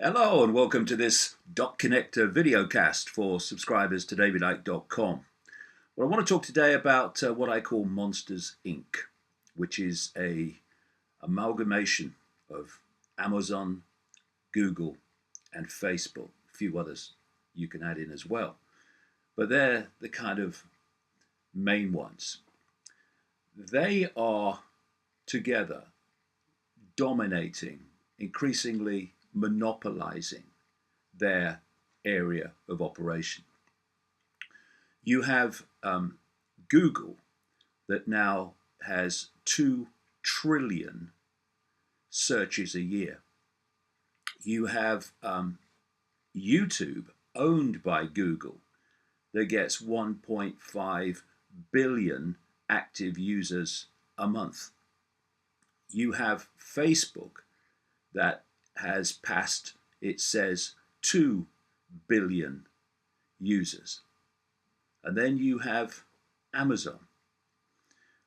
Hello and welcome to this Dot Connector videocast for subscribers to davidicke.com. Well, I want to talk today about what I call Monsters Inc., which is a amalgamation of Amazon, Google, and Facebook. A few others you can add in as well. But they're the kind of main ones. They are together dominating, increasingly monopolizing their area of operation. You have Google that now has 2 trillion searches a year. You have YouTube, owned by Google, that gets 1.5 billion active users a month. You have Facebook that has passed, it says, 2 billion users. And then you have Amazon,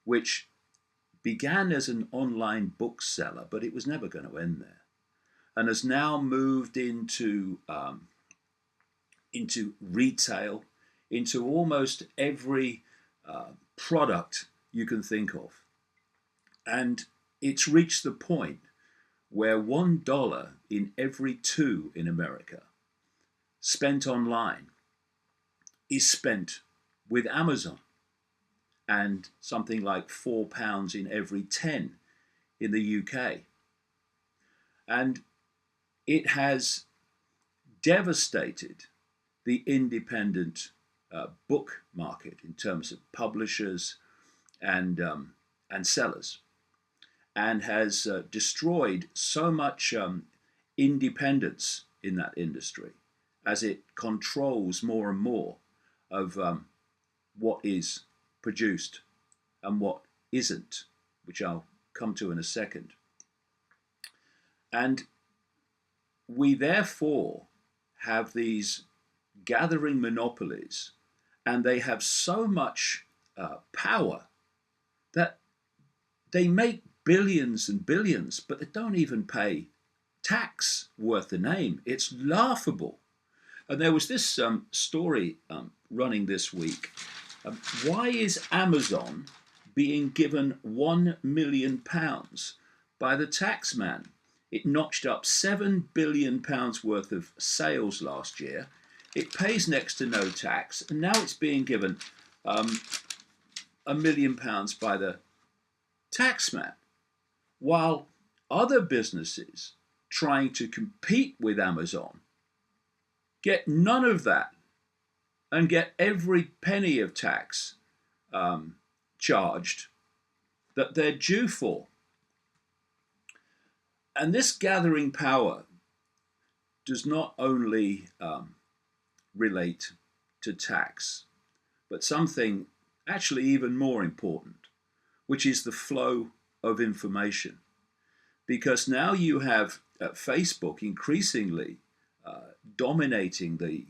which began as an online bookseller, but it was never going to end there, and has now moved into retail, into almost every product you can think of. And it's reached the point where $1 in every 2 in America spent online is spent with Amazon, and something like £4 in every 10 in the UK. And it has devastated the independent book market in terms of publishers and sellers, and has destroyed so much independence in that industry as it controls more and more of what is produced and what isn't, which I'll come to in a second. And we therefore have these gathering monopolies, and they have so much power that they make billions and billions, but they don't even pay tax worth the name. It's laughable. And there was this story running this week. Why is Amazon being given £1 million by the tax man? It notched up £7 billion worth of sales last year. It pays next to no tax, and now it's being given £1 million by the tax man, while other businesses trying to compete with Amazon get none of that and get every penny of tax charged that they're due for. And this gathering power does not only relate to tax, but something actually even more important, which is the flow of information. Because now you have Facebook increasingly dominating the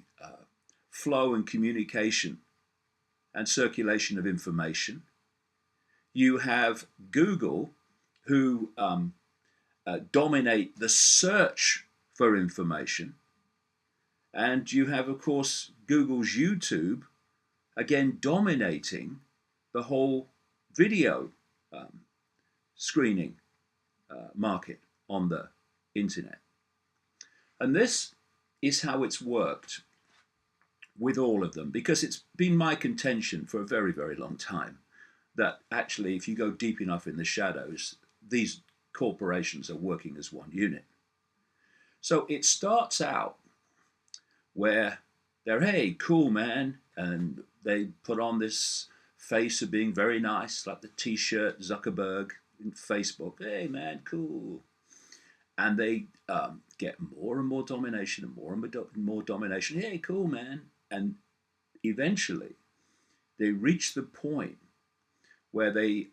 flow and communication and circulation of information. You have Google, who dominate the search for information. And you have, of course, Google's YouTube, again, dominating the whole video screening market on the internet. And this is how it's worked with all of them, because it's been my contention for a very, very long time that actually, if you go deep enough in the shadows, these corporations are working as one unit. So it starts out where they're, hey, cool, man, and they put on this face of being very nice, like the t-shirt Zuckerberg in Facebook. Hey, man, cool. And they get more and more domination and more domination. Hey, cool, man. And eventually they reach the point where they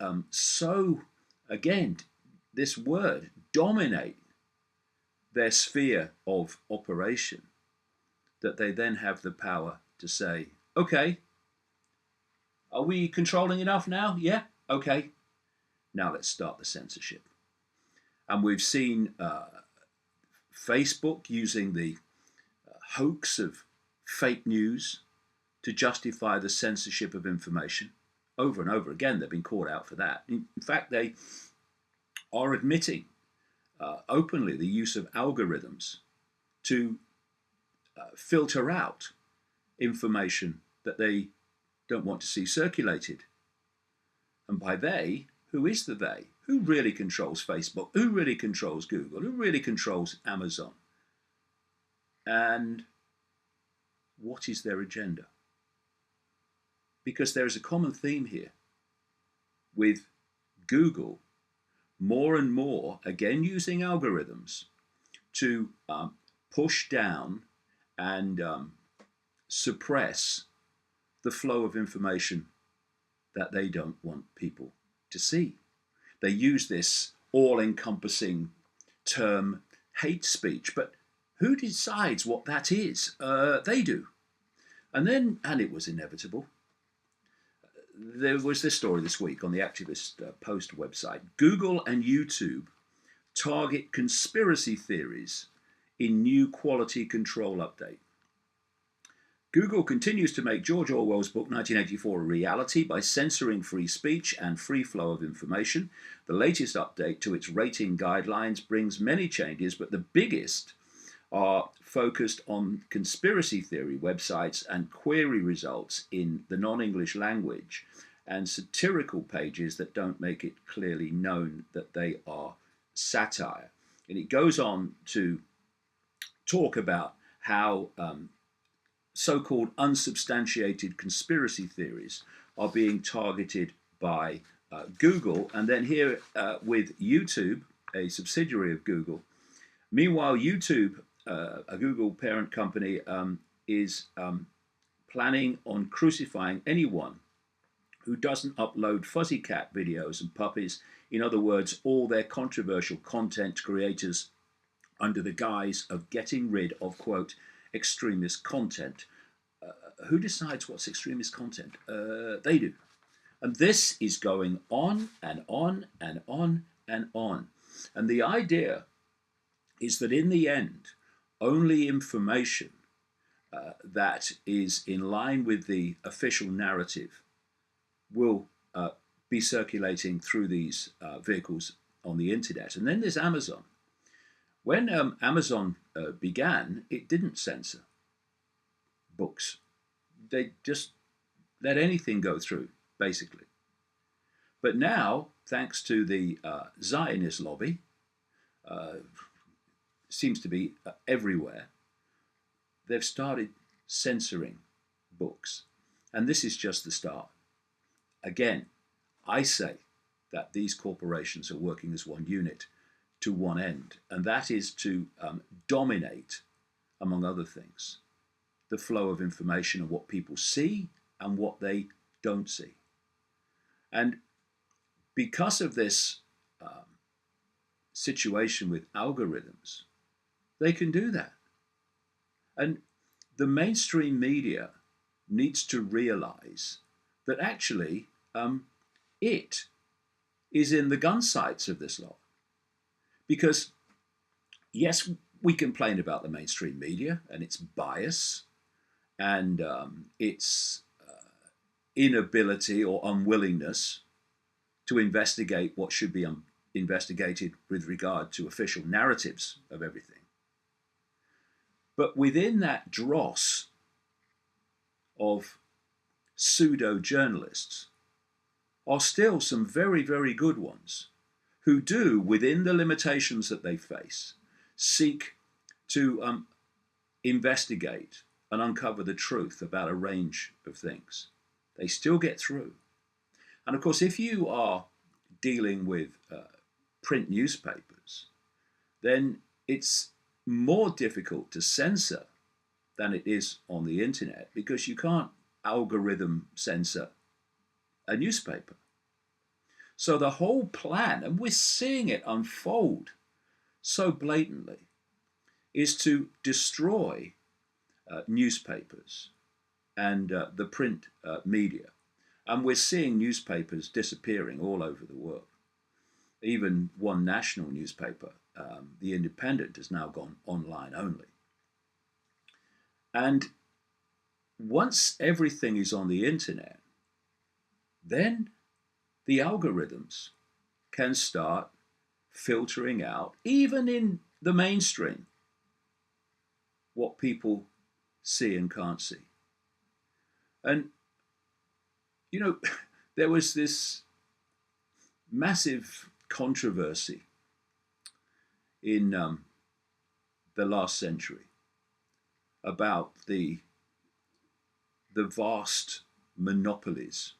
again, this word, dominate their sphere of operation, that they then have the power to say, okay, are we controlling enough now? Yeah, okay. Now let's start the censorship. And we've seen Facebook using the hoax of fake news to justify the censorship of information. Over and over again, they've been caught out for that. In fact, they are admitting openly the use of algorithms to filter out information that they don't want to see circulated. And by they, who is the they? Who really controls Facebook? Who really controls Google? Who really controls Amazon? And what is their agenda? Because there is a common theme here with Google more and more, again using algorithms to push down and suppress the flow of information that they don't want people to see. They use this all-encompassing term hate speech, but who decides what that is? They do. And it was inevitable. There was this story this week on the Activist Post website. Google and YouTube target conspiracy theories in new quality control update. Google continues to make George Orwell's book 1984 a reality by censoring free speech and free flow of information. The latest update to its rating guidelines brings many changes, but the biggest are focused on conspiracy theory websites and query results in the non-English language and satirical pages that don't make it clearly known that they are satire. And it goes on to talk about how so-called unsubstantiated conspiracy theories are being targeted by Google. And then here with YouTube, a subsidiary of Google. Meanwhile, YouTube, a Google parent company, is planning on crucifying anyone who doesn't upload fuzzy cat videos and puppies. In other words, all their controversial content creators under the guise of getting rid of, quote, extremist content. Who decides what's extremist content? They do. And this is going on and on and on and on. And the idea is that in the end, only information that is in line with the official narrative will be circulating through these vehicles on the internet. And then there's Amazon. When Amazon began, it didn't censor books. They just let anything go through, basically. But now, thanks to the Zionist lobby, seems to be everywhere, they've started censoring books. And this is just the start. Again, I say that these corporations are working as one unit to one end, and that is to dominate, among other things, the flow of information of what people see and what they don't see. And because of this situation with algorithms, they can do that. And the mainstream media needs to realize that actually it is in the gun sights of this lot. Because, yes, we complain about the mainstream media and its bias and its inability or unwillingness to investigate what should be investigated with regard to official narratives of everything. But within that dross of pseudo-journalists are still some very, very good ones who do, within the limitations that they face, seek to investigate and uncover the truth about a range of things. They still get through. And of course, if you are dealing with print newspapers, then it's more difficult to censor than it is on the internet, because you can't algorithm censor a newspaper. So the whole plan, and we're seeing it unfold so blatantly, is to destroy newspapers and the print media. And we're seeing newspapers disappearing all over the world. Even one national newspaper The Independent has now gone online only. And once everything is on the internet, then the algorithms can start filtering out, even in the mainstream, what people see and can't see. And, you know, there was this massive controversy in the last century about the vast monopolies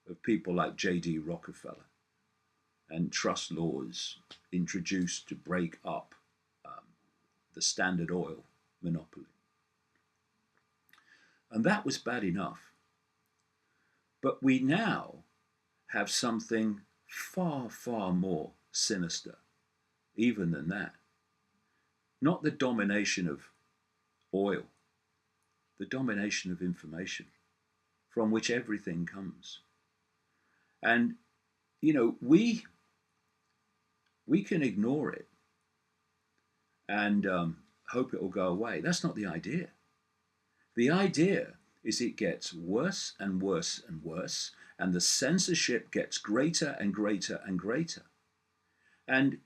of people like J.D. Rockefeller and trust laws introduced to break up the Standard Oil monopoly. And that was bad enough. But we now have something far, far more sinister, even than that. Not the domination of oil, the domination of information from which everything comes. And, you know, we can ignore it and hope it will go away. That's not the idea. The idea is it gets worse and worse and worse, and the censorship gets greater and greater and greater. And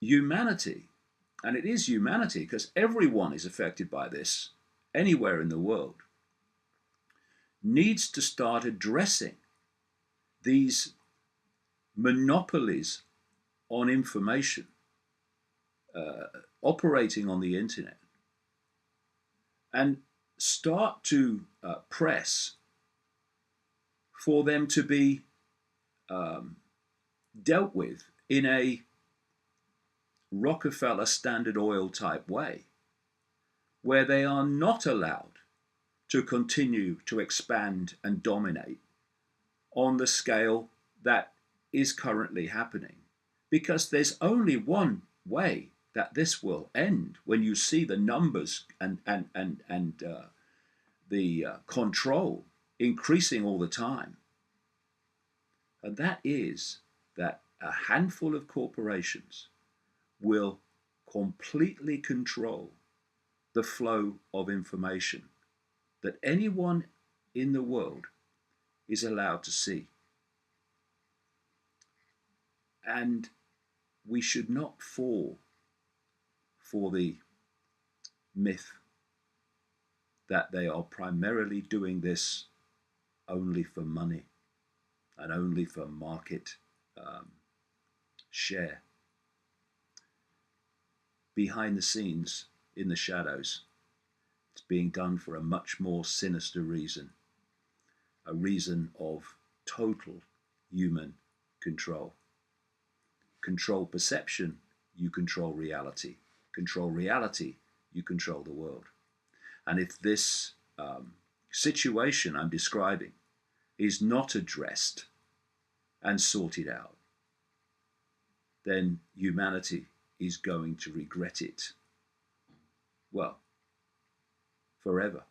humanity, and it is humanity because everyone is affected by this anywhere in the world, needs to start addressing these monopolies on information operating on the internet, and start to press for them to be dealt with in a Rockefeller Standard Oil type way, where they are not allowed to continue to expand and dominate on the scale that is currently happening. Because there's only one way that this will end when you see the numbers and the control increasing all the time. And that is that a handful of corporations will completely control the flow of information that anyone in the world is allowed to see. And we should not fall for the myth that they are primarily doing this only for money and only for market share. Behind the scenes, in the shadows, it's being done for a much more sinister reason, a reason of total human control. Control perception, you control reality. Control reality, you control the world. And if this situation I'm describing is not addressed and sorted out, then humanity is going to regret it, well, forever.